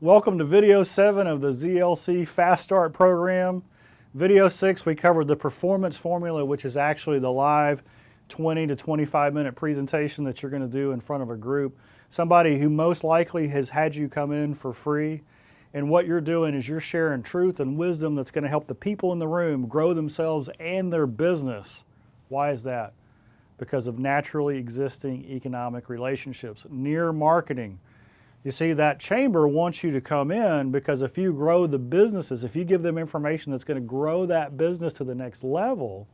Welcome to video 7 of the ZLC Fast Start program. Video 6, we covered the performance formula, which is actually the live 20 to 25 minute presentation that you're going to do in front of a group. Somebody who most likely has had you come in for free. And what you're doing is you're sharing truth and wisdom that's going to help the people in the room grow themselves and their business. Why is that? Because of naturally existing economic relationships, near marketing. You see, that chamber wants you to come in because if you grow the businesses, if you give them information that's going to grow that business to the next level,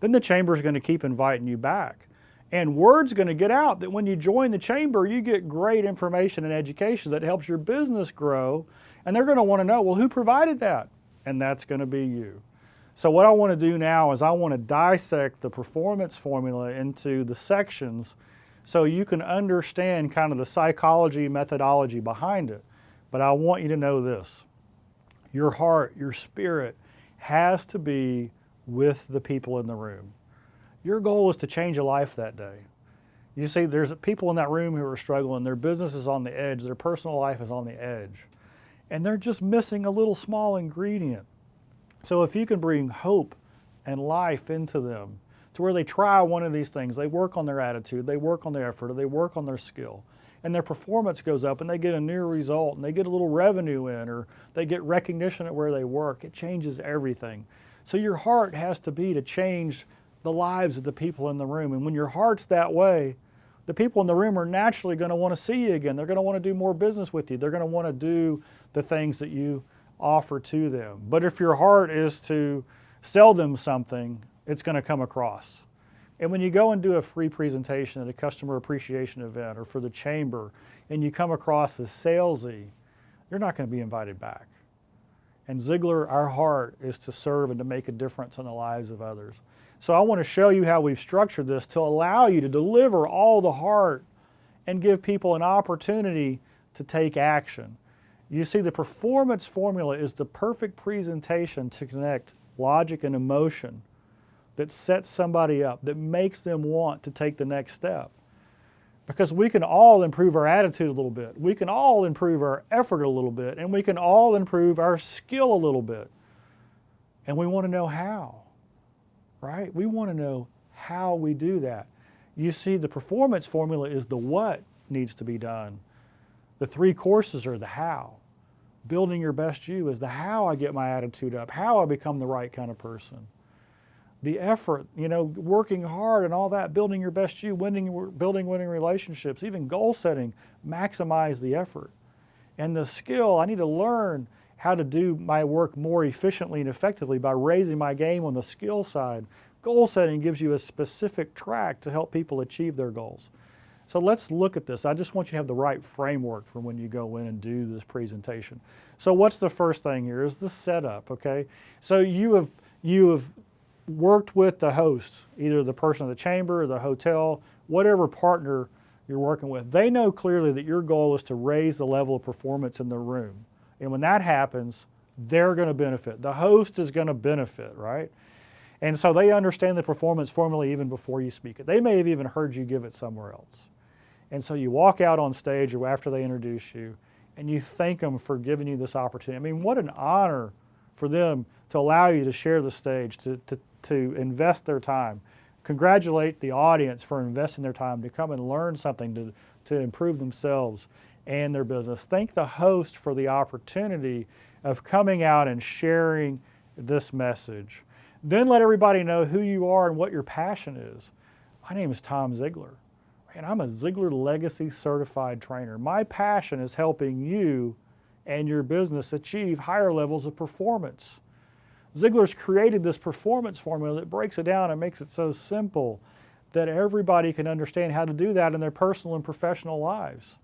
then the chamber is going to keep inviting you back. And word's going to get out that when you join the chamber, you get great information and education that helps your business grow. And they're going to want to know, well, who provided that? And that's going to be you. So what I want to do now is I want to dissect the performance formula into the sections so you can understand kind of the psychology, methodology behind it. But I want you to know this. Your heart, your spirit has to be with the people in the room. Your goal is to change a life that day. You see, there's people in that room who are struggling. Their business is on the edge. Their personal life is on the edge. And they're just missing a little small ingredient. So if you can bring hope and life into them, to where they try one of these things, they work on their attitude, they work on their effort, or they work on their skill, and their performance goes up and they get a new result and they get a little revenue in, or they get recognition at where they work, it changes everything. So your heart has to be to change the lives of the people in the room. And when your heart's that way, the people in the room are naturally going to want to see you again. They're going to want to do more business with you. They're going to want to do the things that you offer to them. But if your heart is to sell them something, it's going to come across. And when you go and do a free presentation at a customer appreciation event or for the chamber, and you come across as salesy, you're not going to be invited back. And Ziegler, our heart is to serve and to make a difference in the lives of others. So I want to show you how we've structured this to allow you to deliver all the heart and give people an opportunity to take action. You see, the performance formula is the perfect presentation to connect logic and emotion that sets somebody up, that makes them want to take the next step. Because we can all improve our attitude a little bit. We can all improve our effort a little bit. And we can all improve our skill a little bit. And we want to know how, right? We want to know how we do that. You see, the performance formula is the what needs to be done. The 3 courses are the how. Building your best you is the how I get my attitude up, how I become the right kind of person. The effort, working hard and all that, building your best you, building winning relationships, even goal setting, maximize the effort. And the skill, I need to learn how to do my work more efficiently and effectively by raising my game on the skill side. Goal setting gives you a specific track to help people achieve their goals. So let's look at this. I just want you to have the right framework for when you go in and do this presentation. So what's the first thing here is the setup, okay? So you have worked with the host, either the person at the chamber or the hotel, whatever partner you're working with. They know clearly that your goal is to raise the level of performance in the room. And when that happens, they're going to benefit. The host is going to benefit, right? And so they understand the performance formula even before you speak it. They may have even heard you give it somewhere else. And so you walk out on stage or after they introduce you, and you thank them for giving you this opportunity. I mean, what an honor for them to allow you to share the stage, to invest their time. Congratulate the audience for investing their time to come and learn something to improve themselves and their business. Thank the host for the opportunity of coming out and sharing this message. Then let everybody know who you are and what your passion is. My name is Tom Ziegler, and I'm a Ziegler Legacy Certified Trainer. My passion is helping you and your business achieve higher levels of performance. Ziegler's created this performance formula that breaks it down and makes it so simple that everybody can understand how to do that in their personal and professional lives.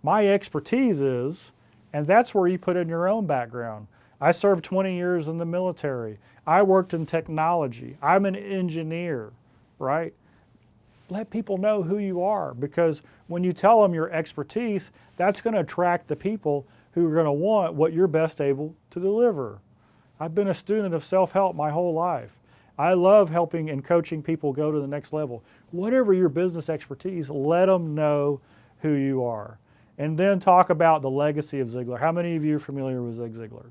My expertise is, and that's where you put in your own background. I served 20 years in the military. I worked in technology. I'm an engineer, right? Let people know who you are, because when you tell them your expertise, that's going to attract the people who are going to want what you're best able to deliver. I've been a student of self-help my whole life. I love helping and coaching people go to the next level. Whatever your business expertise, let them know who you are. And then talk about the legacy of Ziglar. How many of you are familiar with Zig Ziglar?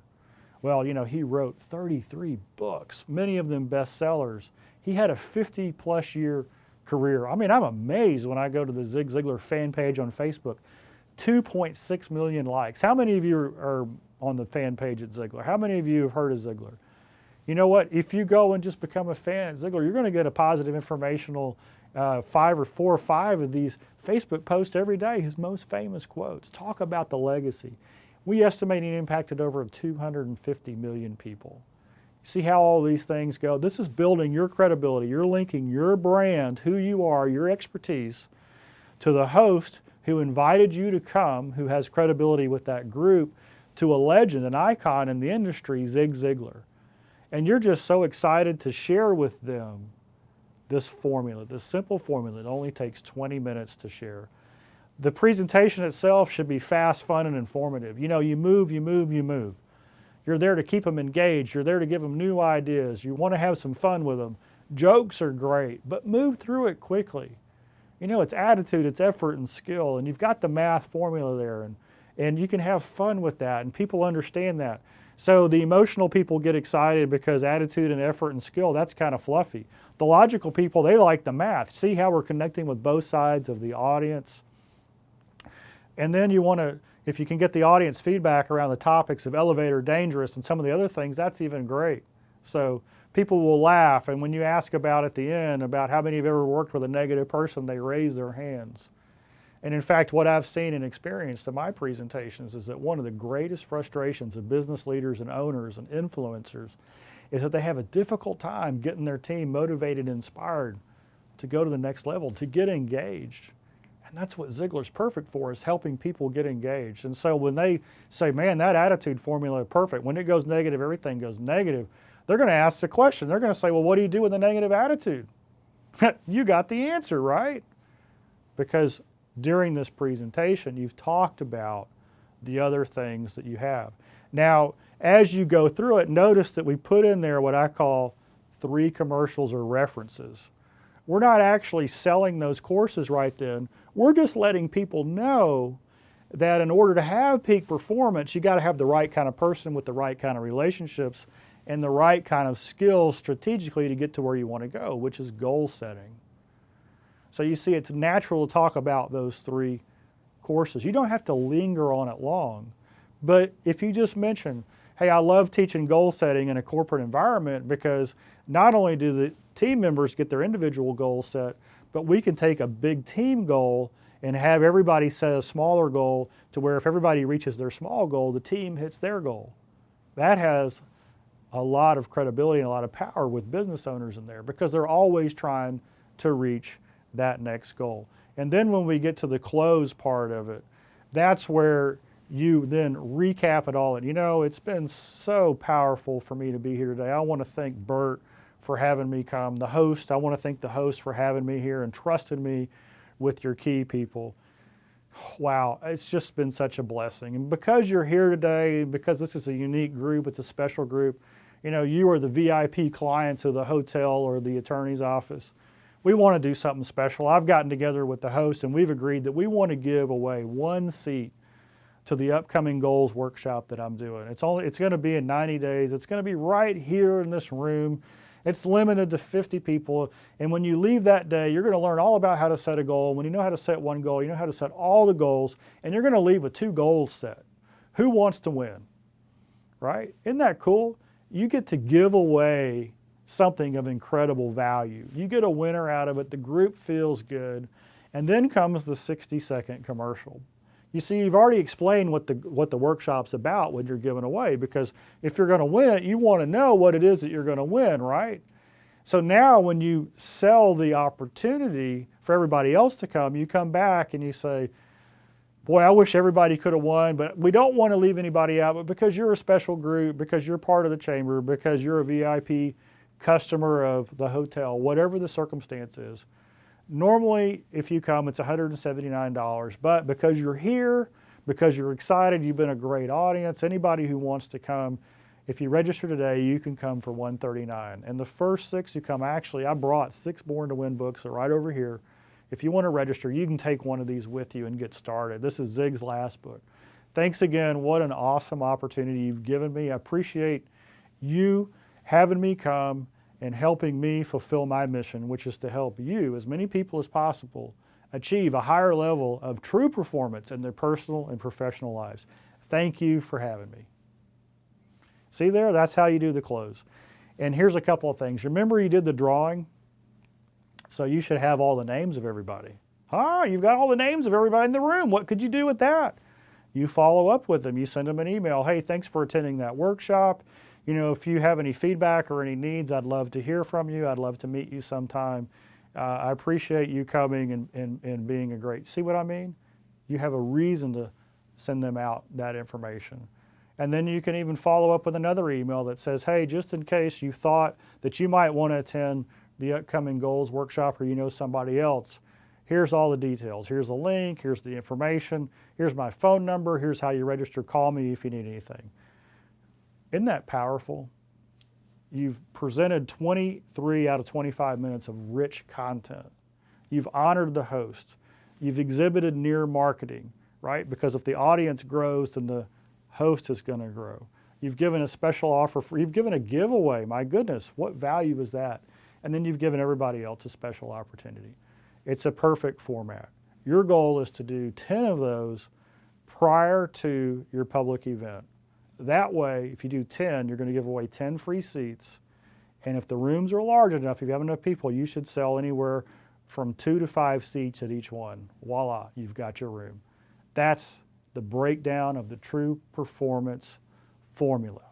Well, you know, he wrote 33 books, many of them bestsellers. He had a 50-plus year career. I mean, I'm amazed when I go to the Zig Ziglar fan page on Facebook. 2.6 million likes. How many of you are on the fan page at Ziglar? How many of you have heard of Ziglar? You know what? If you go and just become a fan at Ziglar, you're going to get a positive informational 4 or 5 of these Facebook posts every day, his most famous quotes. Talk about the legacy. We estimate he impacted over 250 million people. See how all these things go? This is building your credibility. You're linking your brand, who you are, your expertise, to the host who invited you to come, who has credibility with that group, to a legend, an icon in the industry, Zig Ziglar. And you're just so excited to share with them this formula, this simple formula. It only takes 20 minutes to share. The presentation itself should be fast, fun, and informative. You know, you move, you move, you move. You're there to keep them engaged. You're there to give them new ideas. You want to have some fun with them. Jokes are great, but move through it quickly. You know, it's attitude, it's effort, and skill, and you've got the math formula there, and you can have fun with that, and people understand that. So the emotional people get excited because attitude and effort and skill, that's kind of fluffy. The logical people, they like the math. See how we're connecting with both sides of the audience? And then you want to, if you can get the audience feedback around the topics of elevator, dangerous, and some of the other things, that's even great. So people will laugh, and when you ask about at the end about how many have ever worked with a negative person, they raise their hands. And in fact, what I've seen and experienced in my presentations is that one of the greatest frustrations of business leaders and owners and influencers is that they have a difficult time getting their team motivated and inspired to go to the next level, to get engaged. And that's what Ziglar's perfect for, is helping people get engaged. And so when they say, man, that attitude formula is perfect, when it goes negative, everything goes negative, they're going to ask the question. They're going to say, well, what do you do with a negative attitude? You got the answer, right? Because during this presentation, you've talked about the other things that you have. Now, as you go through it, notice that we put in there what I call 3 commercials or references. We're not actually selling those courses right then. We're just letting people know that in order to have peak performance, you got to have the right kind of person with the right kind of relationships and the right kind of skills strategically to get to where you want to go, which is goal setting. So you see, it's natural to talk about those 3 courses. You don't have to linger on it long. But if you just mention, hey, I love teaching goal setting in a corporate environment because not only do the team members get their individual goals set, but we can take a big team goal and have everybody set a smaller goal to where if everybody reaches their small goal, the team hits their goal. That has a lot of credibility and a lot of power with business owners in there because they're always trying to reach that next goal. And then when we get to the close part of it, that's where you then recap it all. And you know, it's been so powerful for me to be here today. I want to thank Bert for having me come. The host, I want to thank the host for having me here and trusting me with your key people. Wow, it's just been such a blessing. And because you're here today, because this is a unique group, it's a special group, you know, you are the VIP clients of the hotel or the attorney's office. We want to do something special. I've gotten together with the host and we've agreed that we want to give away 1 seat to the upcoming goals workshop that I'm doing. It's going to be in 90 days. It's going to be right here in this room. It's limited to 50 people. And when you leave that day, you're going to learn all about how to set a goal. When you know how to set one goal, you know how to set all the goals, and you're going to leave with 2 goals set. Who wants to win? Right? Isn't that cool? You get to give away something of incredible value. You get a winner out of it, the group feels good, and then comes the 60-second commercial. You see, you've already explained what the workshop's about when you're giving away, because if you're going to win it, you want to know what it is that you're going to win, right? So now when you sell the opportunity for everybody else to come, you come back and you say, boy, I wish everybody could have won, but we don't want to leave anybody out, but because you're a special group, because you're part of the chamber, because you're a VIP customer of the hotel, whatever the circumstance is. Normally, if you come, it's $179, but because you're here, because you're excited, you've been a great audience, anybody who wants to come, if you register today, you can come for $139. And the first 6 who come, actually, I brought 6 Born to Win books, they're right over here. if you want to register, you can take one of these with you and get started. This is Zig's last book. Thanks again. What an awesome opportunity you've given me. I appreciate you having me come and helping me fulfill my mission, which is to help you, as many people as possible, achieve a higher level of true performance in their personal and professional lives. Thank you for having me. See there? That's how you do the close. And here's a couple of things. Remember you did the drawing? So you should have all the names of everybody. You've got all the names of everybody in the room. What could you do with that? You follow up with them. You send them an email. Hey, thanks for attending that workshop. You know, if you have any feedback or any needs, I'd love to hear from you. I'd love to meet you sometime. I appreciate you coming and being a great, see what I mean? You have a reason to send them out that information. And then you can even follow up with another email that says, hey, just in case you thought that you might want to attend the upcoming goals workshop, or you know somebody else, here's all the details. Here's a link, here's the information, here's my phone number, here's how you register, call me if you need anything. Isn't that powerful? You've presented 23 out of 25 minutes of rich content. You've honored the host. You've exhibited near marketing, right? Because if the audience grows, then the host is going to grow. You've given a special offer, you've given a giveaway. My goodness, what value is that? And then you've given everybody else a special opportunity. It's a perfect format. Your goal is to do 10 of those prior to your public event. That way, if you do 10, you're going to give away 10 free seats. And if the rooms are large enough, if you have enough people, you should sell anywhere from 2 to 5 seats at each one. Voila, you've got your room. That's the breakdown of the true performance formula.